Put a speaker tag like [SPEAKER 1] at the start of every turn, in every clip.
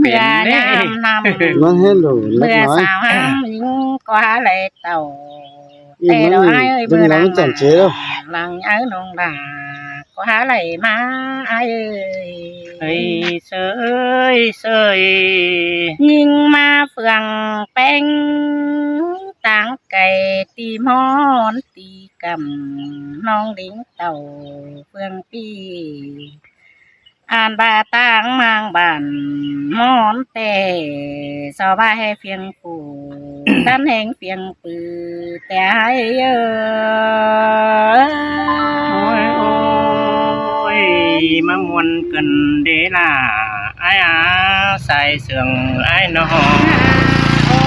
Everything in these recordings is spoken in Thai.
[SPEAKER 1] เป็นเด้
[SPEAKER 2] มันเห็นดูเล็ก
[SPEAKER 3] เมื่อ
[SPEAKER 2] น้อย
[SPEAKER 3] สาวห้ามยิงก็หาไหลเต่า
[SPEAKER 2] อี
[SPEAKER 3] แต่
[SPEAKER 2] มัน
[SPEAKER 3] เราอ้ายเอ้ย
[SPEAKER 2] ดึง
[SPEAKER 3] เมื่อ
[SPEAKER 2] หลั
[SPEAKER 3] นั้
[SPEAKER 2] ง
[SPEAKER 3] น
[SPEAKER 2] จันเจแล้ว
[SPEAKER 3] หลังอ้ายน้องด่าก็หาไหลมาอ้ายเอ้ย
[SPEAKER 1] เฮ้ยเสยเสย
[SPEAKER 3] ยิงมาเฟืองแป้งต่างไก่ตีหมอนตีกำน้องดิ้งเต่าเฟืองปีอ่านบาต่างมางบานหมอนแต่สาวบ้าให้เฟียงปูด้านแหงเฟียงปือแต่ให้เอ
[SPEAKER 1] โอ้ยโอ้ยมามวนกันเดล่าไอ้อาใส่เสื่องไอ้น้อง
[SPEAKER 3] โอ้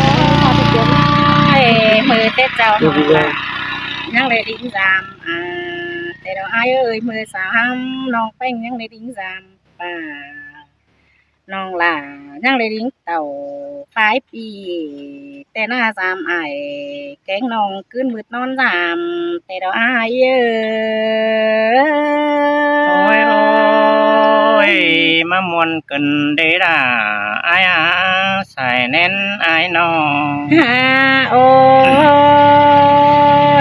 [SPEAKER 3] ยมือเต้เจ้าน้องล่ะยังเลยดิ้งจามแต่เราอ้ายเอ้ยมือสาวห้ำน้องแป้งยังเลยดิ้งจามป่าน้องล่ะยังเลยดิ้งเต่าปลายปี แต่หน้าจามอ้ายแกงน้องขึ้นมืดนอนจามแต่เราอ้ายเอ้
[SPEAKER 1] โอ้ย
[SPEAKER 3] ย
[SPEAKER 1] โอ้ยมามวนกันเดล่าไอ้อาใส่แน่นไอ้น้อง
[SPEAKER 3] โอ้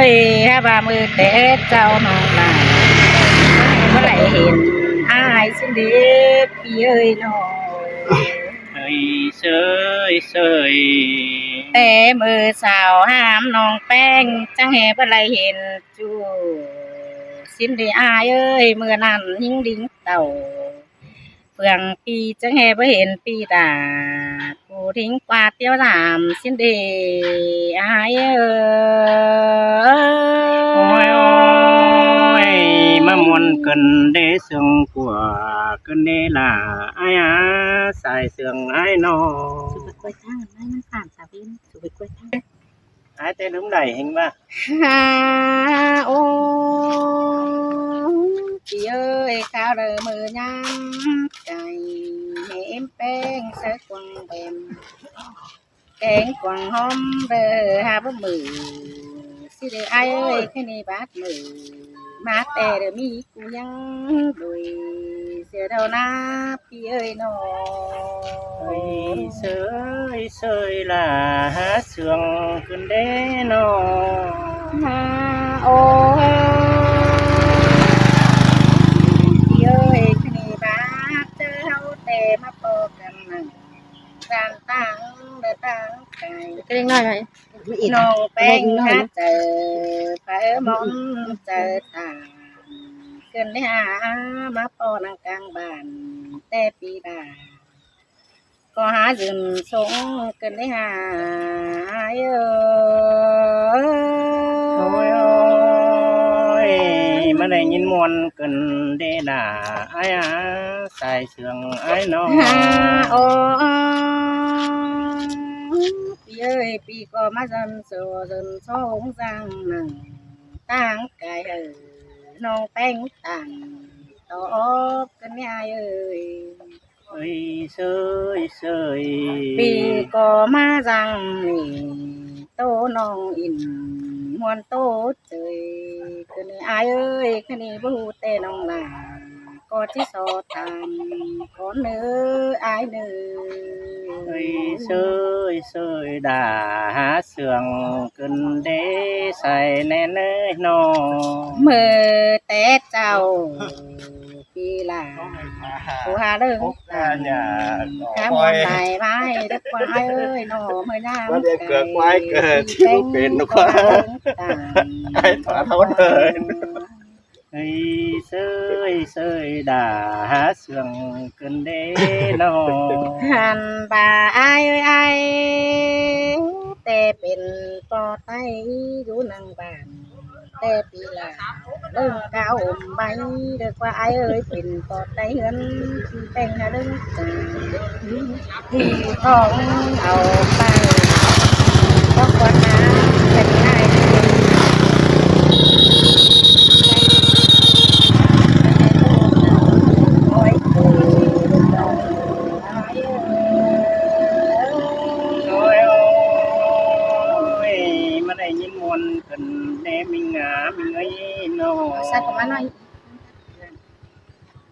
[SPEAKER 3] ยฮะบามือเตะเจ้าน้องล่ะเมื่อไหร่เห็นอ้ายสิเด็กพี่เอ้ยน้อง
[SPEAKER 1] เฮ้ยเสยเสย
[SPEAKER 3] แต่มือสาวห้ามน้องแป้งจังแห่เมื่อไหร่เห็นจูสิ้นดีอ้ายเอ้ยเมื่อนั้นยิ่งดิ้งเต่าเฟืองปีจังแห่เ่เห็นปีตาผู้ทิ้งกวาดเตี้ยวสามสิ้นดีอ้ายเอ้
[SPEAKER 1] โอ้ย
[SPEAKER 3] ย
[SPEAKER 1] โอ้ยมามวนกันเดเสื่องกัวกันเดล่าไอ้อาใส่เสื่องไอ้น้อง
[SPEAKER 3] สุดกล้วยช่างให้มันผ่านสาวินสุดกล้วยช่าง
[SPEAKER 1] ไอ้เต้ลืมได้เห็นป่ะ
[SPEAKER 3] โอ้พี่เอ้ยข้าวเด้อมือยำใจเห็มแป้งเสือกวางเบมแกงกวางหอมเด้อหาบ่มือสิเด้ออ้ายเอ้ยแค่นี้บาดมือมาแต่เด้อมีกูยังดุยเสียเท่านาพี่เอ้ยน้อ
[SPEAKER 1] เฮ้ย
[SPEAKER 3] ง
[SPEAKER 1] เสยเสยล่ะหาเสื่องกันเดน้อง
[SPEAKER 3] โอ้พี่เอ้ยแค่นี้บาดเจอเฮาแต่มาพบกันนั่งต่างต่างเด้อต่างไกล
[SPEAKER 4] ก็ยังน้อยไหม
[SPEAKER 3] น้องแป้งหาเจอเผอมอมเจอตาเกินได้หามาปอนังกลางบ้านแต่ปีดาก็หายืนสงเกินได้หาเอ
[SPEAKER 1] โอ้ย โอ้ยมาได้ยินมวนกันเดล่าไอ้อาใส่เสื่องไอ้น้อง
[SPEAKER 3] โอ้ปีเอ้ยปีก็มาจนโซจนสงจังหนึ่งตั้งกายน้องแป้งต่างตอบกันยายเอ้ย
[SPEAKER 1] เฮ้ยเสยเสย
[SPEAKER 3] ปีก็มาจังนี่โตน้องอินมวนโตเจยคืนนี้อายเอ้ยคืนนี้บ่ฮู้แต่น้องลาก็สิสอทำขอเนื้ออายเนื้
[SPEAKER 1] เฮ้ย
[SPEAKER 3] อ
[SPEAKER 1] เสยเสยด่าหาเสื่องกันเดใส่แน่เนยน้อง
[SPEAKER 3] มือแต่เจ้าปีลาผู้หาเรื่องข้ามวันไหลไม้ดึกว่าเอ้ยน้อเมื่อยาม
[SPEAKER 2] ว่าเดี๋ยวเกิดไว้เกิดที่บ่เป็นหรอกว่า ไอ้ถาเท่าเดิน
[SPEAKER 1] เฮ้ยเสยเสยด่าหาเสื่องกันเดน้อง
[SPEAKER 3] หันป่าอายเอ้ยอายแต่เป็นปอไตอยู่นังบ้านแต่ปีลาเรื่องก้าวอมใบเด็กว่าอายเอ้ยเป็นปอไตเงินที่แต่งหาเรื่องที่ของเอาไปก็ควรนะเป็นง่ายโอ้ยโอ้ย
[SPEAKER 1] โอ้ยโอ้ยมาได้ยินมวนกันเดมิงามิงเอ้ยน้อง
[SPEAKER 3] Sao của má nói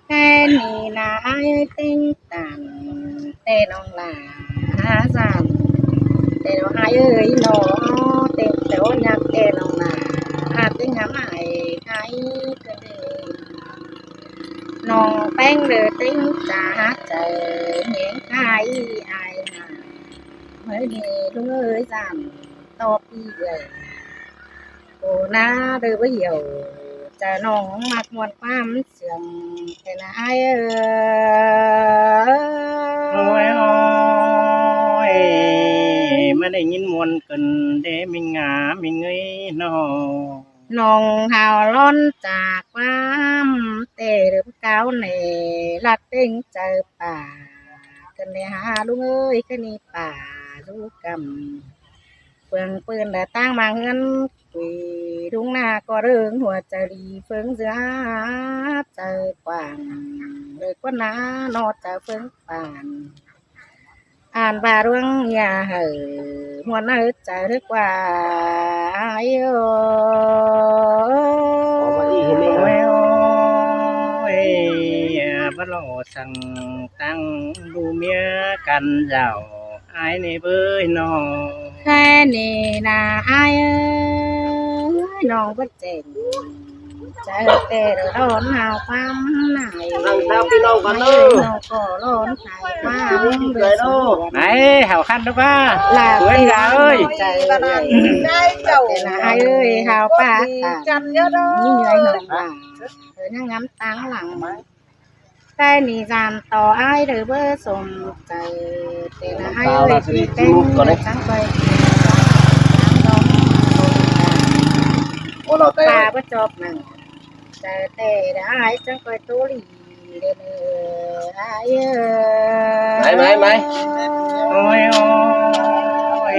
[SPEAKER 3] cái này là ai tinh tàn แต่น้องหลาหาสามแต่เราหายเอ้ยหนอเต็มแต่ว่าอยากแต่น้องหลาอาจจะหาใหม่หายก็เดิมน้องแป้งเดือติ้งจ่าเจอเหงียงหายอายหาเมื่อนี้ลุงเอ้ยสามตอบอีกเลยโอ้น้าเดือบ่เหี่ยวจะน้องมักมวนความเสียงแต่ละอาย
[SPEAKER 1] โอ้ยโอ้ยมาได้ยินมวนกันเด้มิงงามิงเอ้ยน้อง
[SPEAKER 3] น้องหาวล้นจากความเตะหรือเก้าเนลัดเด้งเจอป่ากันเลยหาลุงเอ้ยก็นี่ป่าลูกกำเฟืองปืนแต่ตั้งมาเงินกุยทุ่งนาก็เรื่องหัวใจดีเฟืองเสือเจอกว่างเลยกว่าน้านอจะเฟืองป่านอ่านบาร่วงยาเหอหัวหน้าใจเรียกว่าไอ้โอ้
[SPEAKER 1] โอ้ยโอ้ยบ่รอสั่งตั้งดูเมียกันเจ้าอายนี่เบ้ยน้อง
[SPEAKER 3] แค่นี้นะไอ้เอ้ยน้องก็เจ๋งใจเตะร้อนหาวความไหน
[SPEAKER 2] นั่งตามพี่น้องกันเด้อ
[SPEAKER 3] น้องก็ร้อนหาวความเดือดร้อน
[SPEAKER 1] ไหนเห่าคันด้วยป่ะ
[SPEAKER 3] ลา
[SPEAKER 1] เพื่อนกาเอ้ย
[SPEAKER 3] ใจได้เจ้าแต่นะไอ้เอ้ยหาวป้าจันเยอะด้นี่เหนื่อยหน่อยว่าเธอนั่งงำตังหลังใกล้นี่จานต่อไอ้หรือเบอร์สมใจแต่นะไอ้เอ้ยที่เต้นจังไป
[SPEAKER 2] โอ้เราเต้
[SPEAKER 3] ปลาก็จบนั่นแต่ได้จังไปตัวหลีเด้อไอ้เอ้ย
[SPEAKER 2] ไหม
[SPEAKER 1] โอ้ยโอ้ย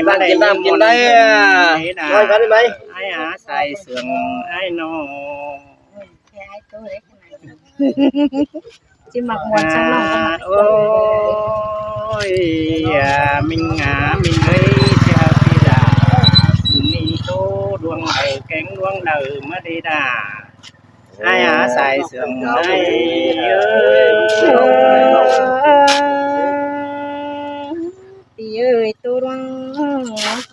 [SPEAKER 2] นั่งกินน้ำกินได้น้อยกันได้ไหม
[SPEAKER 1] ไอ้อาใส่เสื่องไอ้น้อง
[SPEAKER 3] ไอ้ตัวเล็กขนาดนั้นจิมักมวนช่างน้องก็มัก
[SPEAKER 1] โอ้ยมิงงามิงเอ้ยเจ้าพี่ดานี่โตดวงเอ๋แกงดวงเดอมาดีดาไอ้อาใส่เสื่องไอ้เอ้ย
[SPEAKER 3] ตีเอ้ยตัวดวง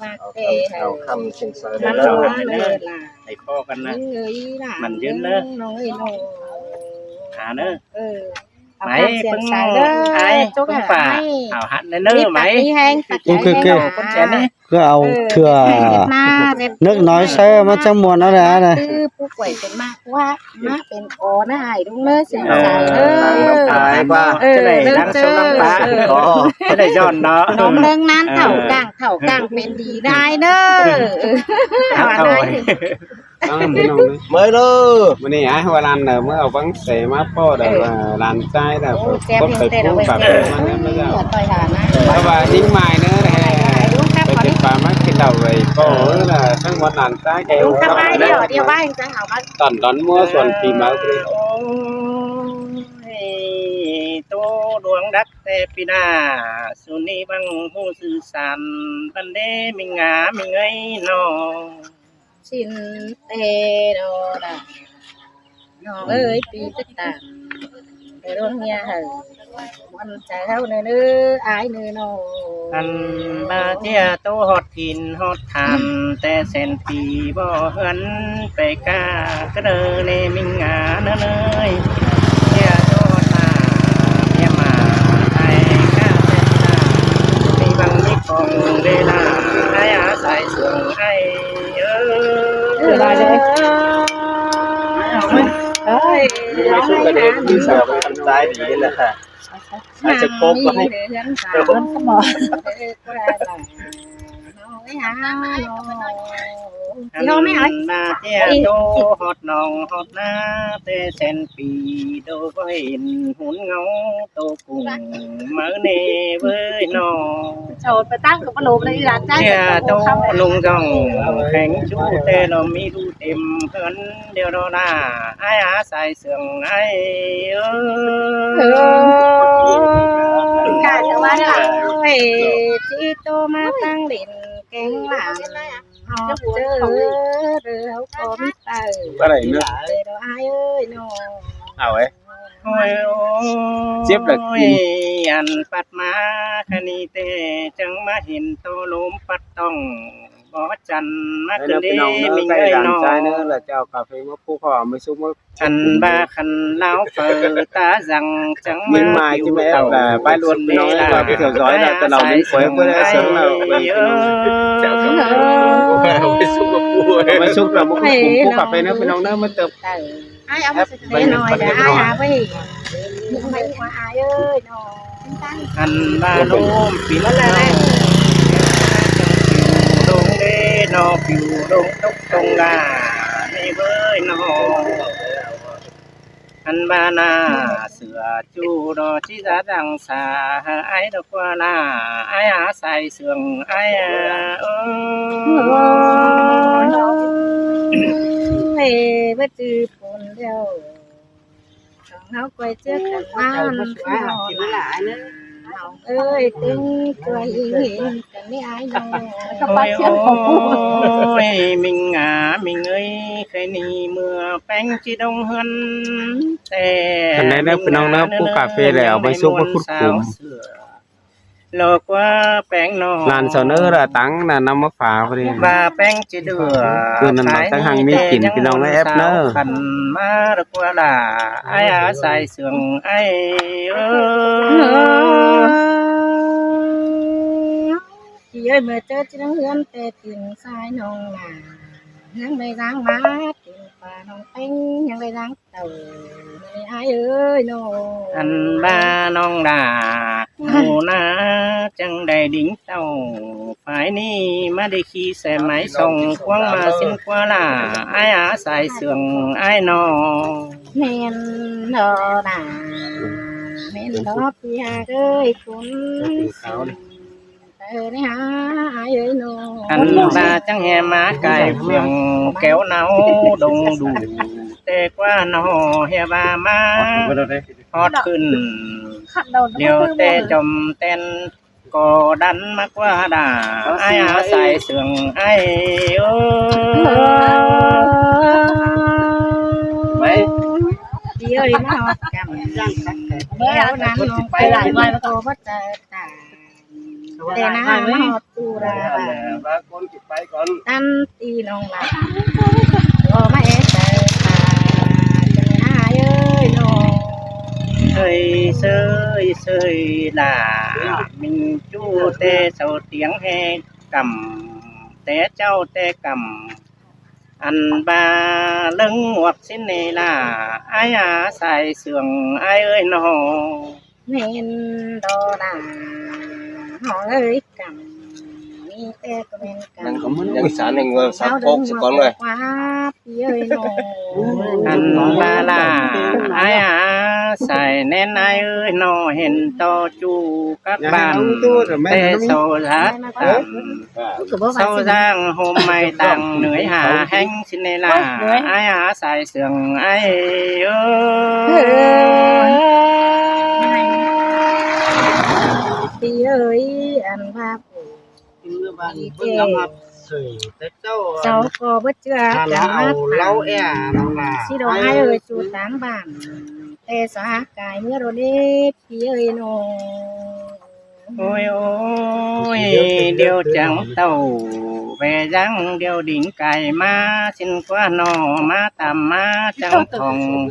[SPEAKER 3] มากเตะ
[SPEAKER 2] เอาคำเสียงใส่
[SPEAKER 3] มัน
[SPEAKER 2] แล้ว
[SPEAKER 3] ร้อนเลยล่ะ
[SPEAKER 1] ไอ้ข้อกันนะ
[SPEAKER 3] เอ้ยล่ะ
[SPEAKER 1] มันยืนเนอะ
[SPEAKER 3] น้องเอ้ยน้อง
[SPEAKER 1] หาเนอะ
[SPEAKER 3] เอา
[SPEAKER 1] ไหม
[SPEAKER 3] ความเสียงสายเด้อ
[SPEAKER 1] ไอ้
[SPEAKER 3] จุก
[SPEAKER 1] ตุ้ง
[SPEAKER 3] หา
[SPEAKER 1] ฝ่า
[SPEAKER 3] ให้
[SPEAKER 1] เอาหันเนอร์ไหม
[SPEAKER 3] มีแห้งตัด
[SPEAKER 4] โอเค
[SPEAKER 1] คนแฉนี่
[SPEAKER 4] ก็เอาเถื่อ นึกน้อยใช้มาจังมวนเอาแหละนะ
[SPEAKER 3] คือผู้ป่วยเป็นมากว่ามาเป็นโอนะหายลุงเนอเสียงสายเด้อ
[SPEAKER 2] ตายป่ะ
[SPEAKER 1] จะได้นั่งชมน้ำตาจะได้ย้อนเนาะ
[SPEAKER 3] น้องเรื่องนั้นเถ่ากลางเป็นดีได้เด้อเอาอันไหน
[SPEAKER 2] mới đó
[SPEAKER 4] วันนี้ไอ้หัวรันเนอะเมื่อเอาบังเสมาพ่อเด้อว่ารันใจเด้อก็ไปพูดแบบมันเนี่ยไม่ได้
[SPEAKER 3] ต่อยหานะ
[SPEAKER 4] เพราะว่าดิ้งไม้เนอะแฮไปติดปลามากินเหล้าไว้ก็làทั้งวันรันใจแก
[SPEAKER 3] ลุงทำไมเดี๋ยวบ้านจังเอามา
[SPEAKER 4] ตอนมั่วส่วนปีมาคือ
[SPEAKER 1] โอ้ยโตดวงดักแต่ปีหน้าสุนีบังหูสื่อสารปันเดมิงงามิงเอ้ยน้อง
[SPEAKER 3] สินเตโดดาน้องเอ้ยปีกตามไปโรงเรียนเหอะมันใจเท่าเนื้ออายเนื้อน้อง
[SPEAKER 1] อันบาเทียโตฮอดทินฮอดทานแต่เส้นปีบ่เฮือนไปกาก็เดอเลมิงงาเนยเทียโตตาเทียมาไทยกาเส้นตามีบางมีของเวลาไอ้อาศัยส่วงไอ้
[SPEAKER 3] ได้เลยเฮ้ย
[SPEAKER 2] ไม่สู้กันเองยืนสาวไปทำใจดีเลยค่ะ
[SPEAKER 3] อาจจะครบก็ให้เดือนสามสมองไม่หาน้องไม่หาย
[SPEAKER 1] นาเทียโตฮอดน้องฮอดนาแต่เส้นปีโดก็เห็นหุ่นเงาโตกุ้งมือเนเว้ยน้อง
[SPEAKER 3] โจทย์ไปตั้งกับปลูกเลยหลานใจ
[SPEAKER 1] เทียโตลุงจ้องแข็งชูแต่เรามีดูเต็มเพื่อนเดียวเราหน้าไอ้อาใส่เสื่องไอ้
[SPEAKER 3] กาจะว่าที่โตมาตั้งเด่นแกงหลานหอบเจอเรือก็มีเตอ
[SPEAKER 2] cái này nữa
[SPEAKER 3] เราอายเอ้ยน้อง
[SPEAKER 2] nào ấy
[SPEAKER 1] โอ้ยโอ้ย
[SPEAKER 4] เจ็บแล้วกิน
[SPEAKER 1] อันปัดมาคณีเตจังมาเห็นโตลมปัดต้องบ่จันมา
[SPEAKER 4] ให้
[SPEAKER 1] คืน
[SPEAKER 4] พี่
[SPEAKER 1] เด้
[SPEAKER 4] น้องเด้อ
[SPEAKER 1] มิง
[SPEAKER 4] ใกล้
[SPEAKER 1] เอ้ย
[SPEAKER 4] ร้าน
[SPEAKER 1] น้อ
[SPEAKER 4] ใจเด้อแล้วจะเอากาแฟมาปูขอไม่ซุกมา
[SPEAKER 1] อันบาคันลาวเปิดตาจังจัง
[SPEAKER 4] ยิงมาจิแม่แต่ไปรวนพี่น้องว่าพี่เถียวซอยแล้วแต่เราลิ้นข่อยบ่ได้เสียงเราไป
[SPEAKER 1] เออ
[SPEAKER 2] ไม่สู้กับกู
[SPEAKER 4] ไม่ซุกแล้วบ่ปูกาแฟเด้อพี่น้องเด้อมาเติบ
[SPEAKER 3] ai ông sẽ thế nói đã ai hả vậy nhưng mà ai ơi nó
[SPEAKER 1] อันบาโลมปีละลายดงเดนอผิวดงตกตรงลาในเบ้ยนออันบานาเสือจูดอชิจาดังสาไอ้ดอกว่าลาไอ้อาใส่เสื่องไอ้เออ
[SPEAKER 3] về bất trừ phồn đều thằng nó quay trước thằng man ơi tiếng cười hiền cần đi ai đâu
[SPEAKER 1] โอ้ยโอ้ยมิงมิงเอ้ยเคยนี่เมื่อแป้งจีดงเฮือนแต่
[SPEAKER 4] อันไหนนะพี่น้องนะปูกาแฟแล้วไปซุกมาคุดคุม
[SPEAKER 1] โลกว่าแป้งนอ
[SPEAKER 4] ร้านเซาเนอร์ละตังน่ะนำมาฝากพอดี
[SPEAKER 1] บาแป้งจีเดือ
[SPEAKER 4] คือนั่นน่ะตั้งหังมีกลิ่นพี่น้องในแอปเนอะ
[SPEAKER 1] ขันมาดกว่าล่ะไอ้อาใส่เสื่องไอ้เออ
[SPEAKER 3] chị ơi mà chơi chỉ đang hướng tê tiền sai nông là hướng đây dáng má tiền và nông tanh hướng đây dáng tàu này ai ơi nó
[SPEAKER 1] อันบ้าน้องดาหมูนาจังได้ดิ้งเต้าฝ่ายนี้มาได้ขี่ใส่ไม้ส่งควงมาสิ้นกว่าล่ะไอ้อาใส่เสื่องไอ้นอ
[SPEAKER 3] men nó là men đó thì hà ơi cũng tờ này hả ai ơi nó
[SPEAKER 1] อันบ้าจังแห่มาไก่เพียงแก้วเนาดงดูแต่กว่าน้อเฮียบามาฮอดขึ้น
[SPEAKER 3] khát đầu
[SPEAKER 1] เดี๋ยวแต่จมเต้นก็ดันมากกว่าด่าไอ้อาใส่เสื่องไอ้เออ
[SPEAKER 3] chị ơi nó học cầm béo nắn nó phải lại ngoài nó tô bất chợt tả để nó học tu ra và
[SPEAKER 2] คนจิตไปก่อน
[SPEAKER 3] tan tì nông là có mấy chợt tả chân ai ơi nó
[SPEAKER 1] เซยเซยเซยล่ะมิงจู้แต่เสาเตียงแหกำแต่เจ้าแต่กำอันบาเลิงหมวกสิ้นนี่ล่ะไอ้อาใส่เสื่องไอ้เอ้ยน้อง
[SPEAKER 3] nên đó là họ ơi cầm mi tê của mình
[SPEAKER 2] มัน
[SPEAKER 3] cầm
[SPEAKER 2] ก็ยังสารในเงินสามโคกสักก่อนเลย
[SPEAKER 3] quá chị ơi nó
[SPEAKER 1] อันบาลาไอ้อาใส่แน่นไอ้เอ้ยน้องเห็นต่อจูกับบ้านแต่โซซัดต่ำ sau giang hôm mai tặng nưỡi hà hanh xin này là ai á xài sườn ai ơi
[SPEAKER 3] chị ơi ăn ba phụ cháu có bất chưa cả mắt xí đồ ai ơi chú tám bản tê xóa cái nữa rồi đi chị ơi nó
[SPEAKER 1] ôi ôi điều chẳng tàu về răng điều đỉnh cài ma xin qua nò ma tầm ma chẳng thòng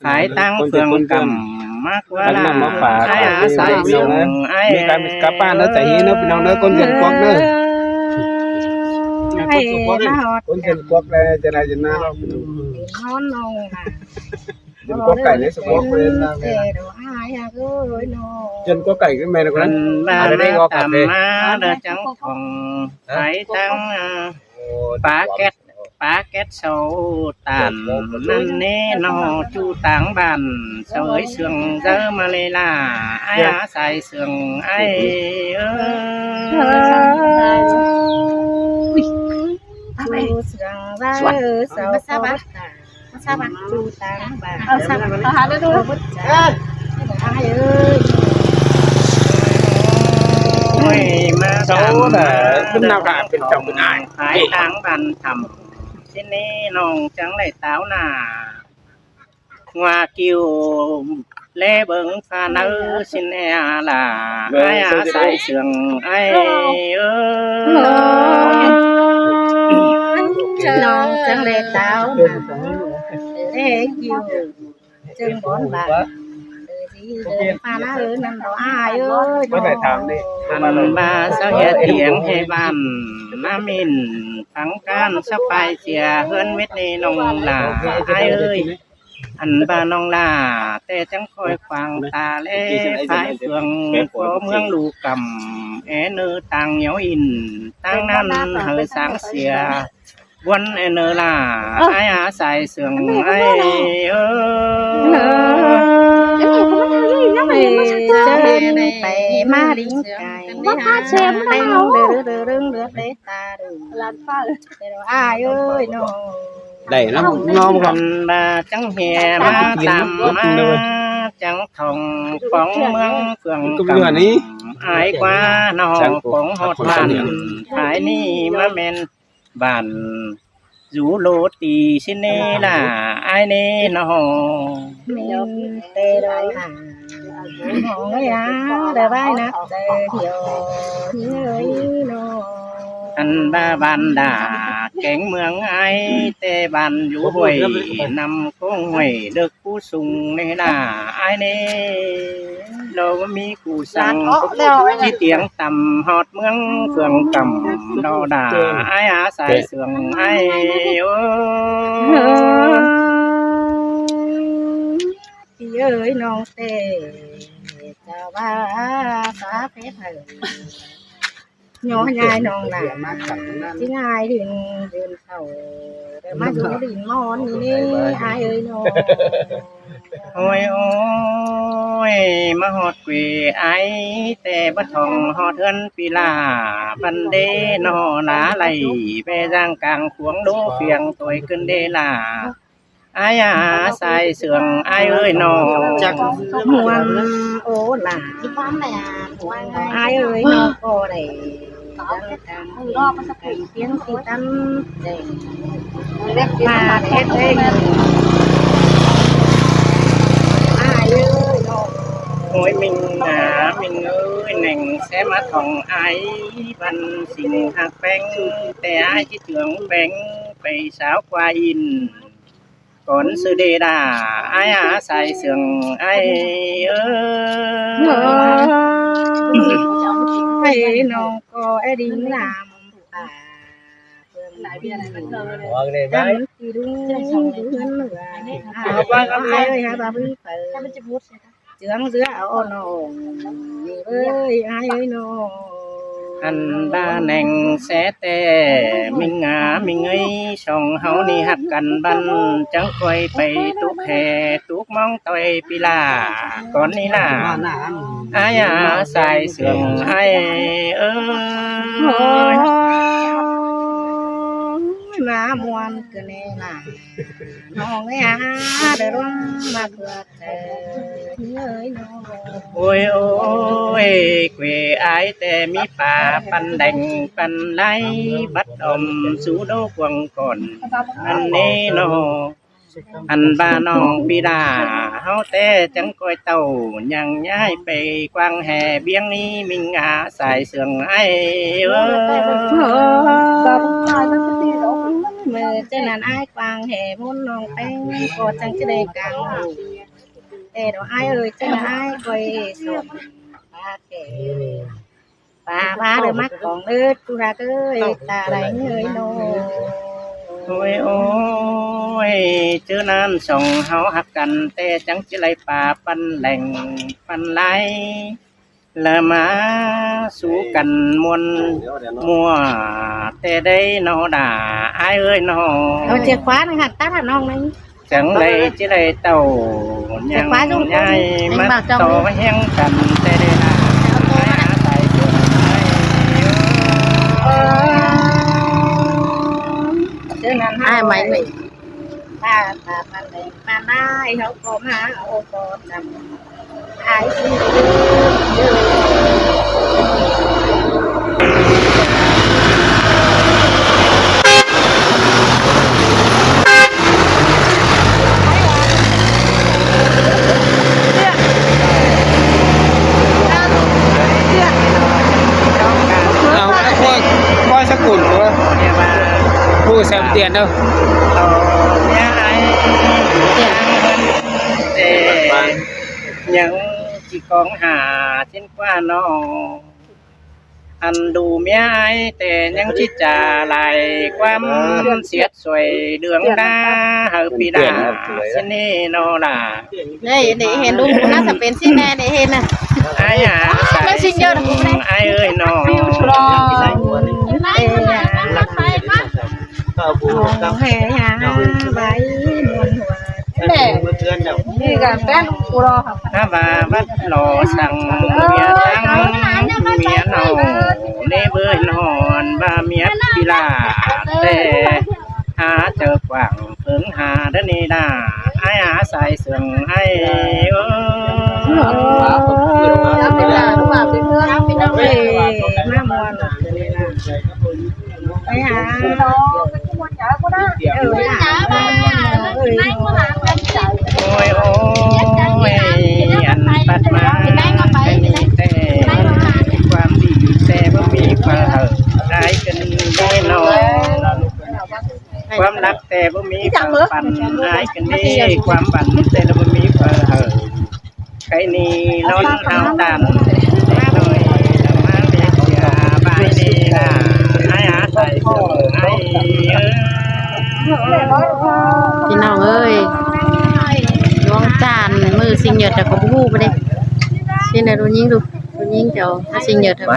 [SPEAKER 1] phải tăng phường cầm mát quá là ai á xài sườn ai
[SPEAKER 4] มีการกลับบ้านแล้วใจเย็นนะพี่น้องเด้อคนเสียงกวักเด้อ
[SPEAKER 3] hay nó hot
[SPEAKER 4] คนเสียงกวักเลยจะได้จะน่า
[SPEAKER 3] ngon ngon à
[SPEAKER 4] เสียงกวักไก่เลยสกวักเลยนะ
[SPEAKER 3] để đồ ai à ơi nó
[SPEAKER 4] จนกวักไก่ขึ้นมาแล้วก็
[SPEAKER 1] anh ba ma tầm ma đờ chẳng thòng phải tăng phá kết sâu tàn năn nê nó chu táng bàn sới sườn dơ mà lê là ai á xài sườn ai
[SPEAKER 3] chú sườn ra sầu sao bác chú táng bà sao bác ai ơi
[SPEAKER 1] ơi mà
[SPEAKER 4] xấu là lúc nào cả bên trong bên ai
[SPEAKER 1] phải táng bàn thầm thế nê nòng chẳng lại táo nà hoa kiều lê bừng pha nữ xin e là ai sai sườn ai ơi
[SPEAKER 3] non chẳng lệ tao lê kiều chân bốn bạn pha nữ năm đầu ai ơi
[SPEAKER 4] có thể thảm đi
[SPEAKER 1] mình ba sao hiện tiếng hay bàn nam min thắng can sắp bài xìa hơn mét đi nông là ai ơi anh ba nông là tê chẳng khôi khoang ta lê phải phường có mương lù cầm é nơ tàng nhó in tàng nan hơi sáng xìa quân nơ là ai xài sườn ai
[SPEAKER 3] chơi này ma đi cài bắt hát xem đâu đừng để ta đừng làm sao ai ơi nó
[SPEAKER 4] đẩy nó ngon không
[SPEAKER 1] anh ba chẳng hè ma tam ma chẳng thòng phóng mương phường cầm ai qua nó phóng hot bàn thái ni ma men bàn rú lô tì xin nê là ai nê nó
[SPEAKER 3] mình tê rồi à hòn ấy à đời vai nát đời hiểu nhớ nó
[SPEAKER 1] anh ba bàn đà cánh mương ai tê bàn rú huệ nằm con huệ được cú sùng nê là ai nê lô mi cú sang chi tiếng tầm hot mương phường cầm nó đà ai á xài sườn ai
[SPEAKER 3] ơi non tê chào ba phá phép hờ nhỏ nhai non là chứ ai điền điền khẩu để má dùng điền món gì đi ai ơi nó
[SPEAKER 1] ôi ôi mà hot quỷ ai tê bắt thòng hot hơn pi là ban đê nó lá lầy về giang càng cuống đỗ phiền tôi cơn đê là ai à sai sườn ai ơi nó
[SPEAKER 3] chắc muôn ố là ai ơi nó có đây càng tiếng khi tâm để mà hết đây ai ơi nó
[SPEAKER 1] ôi mình ơi nành sẽ má thòng ai văn xin hạt bánhแต่ai chỉ tưởng bánh phải sáo qua in còn sư đề đà ai á xài sườn ai
[SPEAKER 3] hay nó có ai đi làm đang đi đúng hơn nữa qua ai ơi hai bà bí phải chướng giữa ôn ơi ai ơi nó
[SPEAKER 1] anh ba nành sẽ tê mình ấy sòng hậu ni hạt cần ban chẳng quay bay tuốt hè tuốt mong tôi pi là còn ni là ai à xài sườn ai ơi
[SPEAKER 3] mà muôn cái này là nó nghe để luôn mà vừa nhớ nó
[SPEAKER 1] ôi ôi quê ai tê mi pa pan đành pan lái bắt ôm sú đô quăng còn anh nê nó anh ba nong pi đà hao tê chẳng coi tàu nhằng nhai bề quang hè biếng ni mình xài sườn ai
[SPEAKER 3] mờ trên là ai quang hè muốn nong bánh có chẳng cái đây càng để đó ai ơi trên là ai quay sụp ba kể ba đôi mắt còn ướt chú ra ơi ta đánh ơi nó
[SPEAKER 1] ôi ôi chứ nan sòng háo hạt cần tê chẳng chỉ lấy bà pan lành pan lái là má sú cần muôn mua tê đây nó đà ai ơi nó
[SPEAKER 3] chìa khóa nó hạt tắt hạt non đấy
[SPEAKER 1] chẳng lấy chỉ lấy tàu nhang nhai mắt to heng cần tê đây là ai tại chỗ
[SPEAKER 3] chứ nan ai mày mày ba này ba nai không có má ô tô nằm ai
[SPEAKER 4] แซมเตียนเด้อ
[SPEAKER 1] ต่อเมียไอ้แต่ยังจีกองหาเช่นกว่าน้องอันดูเมียไอ้แต่ยังจิตจาไหลความเสียดสวยเดืองดาเฮาปีดาเช่นนี้นอล่ะ
[SPEAKER 3] đây để hẹn đúng nó sẽเป็นสิแน่ได้เห็นน่ะ
[SPEAKER 1] ไอ้หาใส่ไอ้เอ้ยน้อง
[SPEAKER 2] ข้าวปูกับ
[SPEAKER 3] แห่หาใบนวลหัว
[SPEAKER 2] เพื่อนเจ้า
[SPEAKER 3] นี่ก็แป้งกูรอครับ
[SPEAKER 1] ถ้าว่าวัดหล่อสั่งเมียทั้งเมียนอนเนเบยนอนบ่าเมียพิลาแต่หาเจอกว่างเพิ่งหาเดนีดาไอ้หาใส่เสื่องไอ้เอ้ยมามวนเลยนะไปหาโอ้ยโอ้ยอันปัดมาแต่นี่แต่ความดีแต่บ่มีความได้กันได้นอนความรักแต่บ่มีความฝันได้กันดีความฝันแต่บ่มีความใครนี่นอนเท้าตันหน่อยมาเรียกเสียบายดีล่ะไอ้หาใส่เสื้อไอ้
[SPEAKER 3] พี่น้องเอ้ยดวงจันทร์มือสิงหยดแต่ก็บู้ไปเลยสิไหนดูยิงเจ้าถ้าสิงหยดเถอะ
[SPEAKER 2] ไป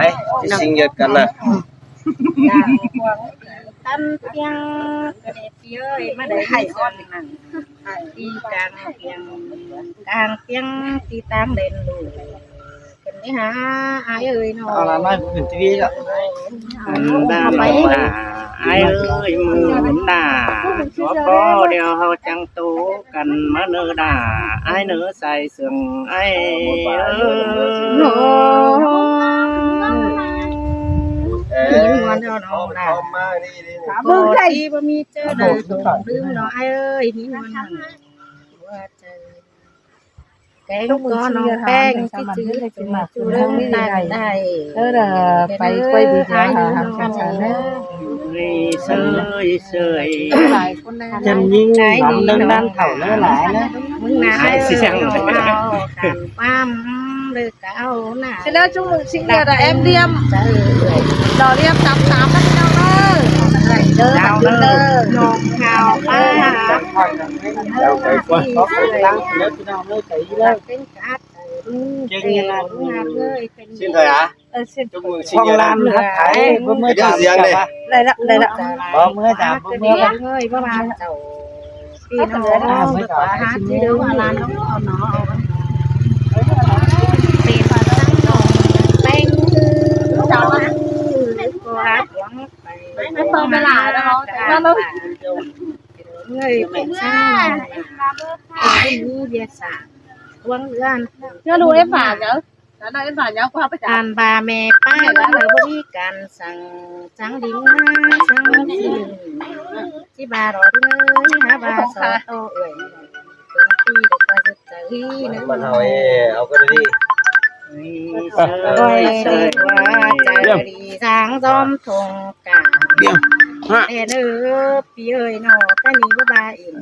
[SPEAKER 2] สิงเยอะกันนะ
[SPEAKER 3] ตั้มเพียงกระเด็ดเย้ยมาได้ให้อ่อนนั่นตีกลางเพียงตีตามเด่นดูเป็นไม่หาอายเอ้ยน้อง
[SPEAKER 2] เอาละน้อยขึ้นทีวีแล้ว
[SPEAKER 1] อันดาไปไอ้เอ้ยมือหน้าพอเดียวเฮาจังตูกันมาเนื้อด่าไอ้เนื้อใส่เสื่องไอ้หินวันเท่าน้องด่าบ่ที่บ่มีเจอเด้อลืมเนาะไอ้เอ้ยหินวันว่าเจอแกงก็น้องแป้งที่จื้อจูเรื่องนี้ได้
[SPEAKER 3] ไปquay video hàng trăm sản đấy
[SPEAKER 1] เสยเสย
[SPEAKER 4] จำยิ่งบำเรื่องด้านเข่าเนื้อหลายนะ
[SPEAKER 3] มึงน่ะสิสั่งกันปั้มหรือเก่าน่ะ
[SPEAKER 5] Thế đó chung mừng sinh nhật là em điềm Đỏ điềm 88 bắt nhau ơi
[SPEAKER 3] ดาวเด้อนกข่าวป้า
[SPEAKER 4] เดี๋ยวไปกวนเขาไปล้างเนื้อพี่น้องเลยตีเลย
[SPEAKER 3] เป็นกัดเป็นงานเลยเป็น
[SPEAKER 2] xin thầy hả
[SPEAKER 5] Xin
[SPEAKER 2] chúc mừng
[SPEAKER 4] ห้
[SPEAKER 2] sinh
[SPEAKER 4] อง
[SPEAKER 2] nhật
[SPEAKER 4] ร้าน
[SPEAKER 2] ạ
[SPEAKER 4] หัดขายเมื่อจับ
[SPEAKER 5] Đây đó, đây đó
[SPEAKER 4] บ่เมื่อจับเมื่อ
[SPEAKER 3] เฮ้ยประมาณเจ้าพี่น้องหรือว่าหาที่ดูว่าร้านน้องเอาเนาะเป็นตั้งหนองแป้งคือจ้าก็รักหวังไปเงยเป็นช่างเป็นผู้เบียดสาหวังเรื่อง
[SPEAKER 5] Nhớ đủ em phản nhớ Đó là em phản nhớ qua bây giờ
[SPEAKER 3] การบาแม่ป้าแล้วเลยบริการสั่งจังดิ้งสั่งที่บารอเลยหาบาสอโตเอ่ยเป็นที่เด็กว่าจะเจอนึก
[SPEAKER 2] mình hỏi ông cái đi
[SPEAKER 3] โอ้ยเด็กว่าจะดีสางจอมทงกา
[SPEAKER 4] เดี๋ยวฮะ
[SPEAKER 3] แต่เด้อพี่เอ้ยน้อแต่นี้บ่บาอีก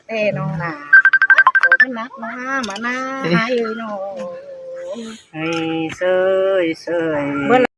[SPEAKER 3] แต่น้องหนาโตมันนักมาหาเอ้ยน้อ
[SPEAKER 1] เสยเสย